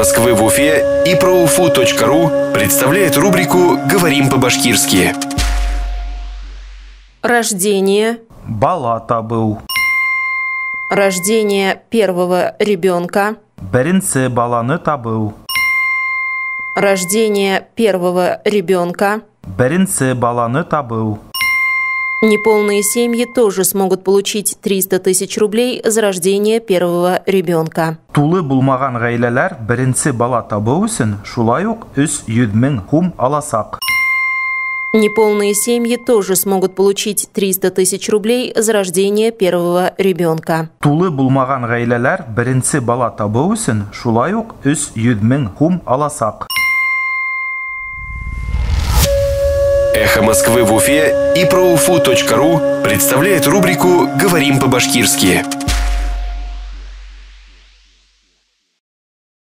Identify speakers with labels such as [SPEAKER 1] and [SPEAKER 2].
[SPEAKER 1] Москвы в Уфе и ProUFU.ру представляет рубрику «Говорим по-башкирски».
[SPEAKER 2] Рождение.
[SPEAKER 3] Бала табыл.
[SPEAKER 2] Рождение первого ребенка.
[SPEAKER 3] Беринсе баланы табыл.
[SPEAKER 2] Рождение первого ребенка.
[SPEAKER 3] Беринсе баланы табыл.
[SPEAKER 2] Неполные семьи тоже смогут получить 300 тысяч рублей за рождение первого ребенка.
[SPEAKER 3] Тулы булмаган гаиләләр беренче бала табу өчен шулай ук 300 мең хум аласак.
[SPEAKER 2] Неполные семьи тоже смогут получить 300 тысяч рублей за рождение первого ребенка.
[SPEAKER 3] Тулы булмаган гаиләләр беренче бала табу өчен шулай ук 300 мең хум аласак.
[SPEAKER 1] Эхо Москвы в Уфе и ProUFU.ру представляет рубрику «Говорим по-башкирски».